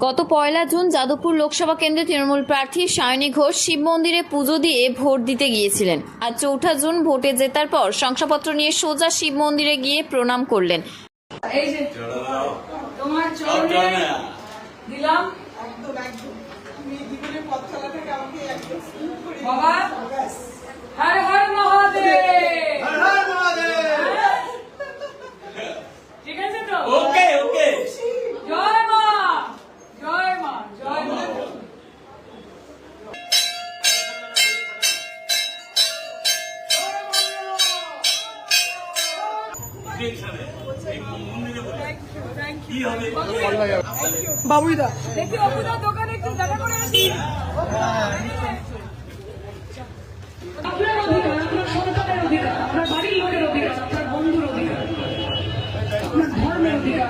গত 1 জুন যাদবপুর লোকসভা কেন্দ্রে তৃণমূল প্রার্থী সায়নী ঘোষ শিব মন্দিরে পুজো দিয়ে ভোট দিতে গিয়েছিলেন। আর 4 জুন ভোটে জেতার পর শংসাপত্র নিয়ে সোজা শিব মন্দিরে গিয়ে প্রণাম করলেন। এই যে তোমার চরণে দিলাম তুমি জীবনের পথ চলা থেকে আমাকে একদম বাবা। হর হর মহাদেব, হর হর মহাদেব। ঠিক আছে তো? ওকে ওকে। জয় মা, জয় মা, জয় মা। বাবুইদা দেখি অপুদার দোকানে একটু দেখা করে আসি। আপনার অধিকার, আপনার সন্তানের অধিকার, আপনার বাড়ির লোকের অধিকার, আপনার বন্ধুর অধিকার, আপনার ধর্মের অধিকার।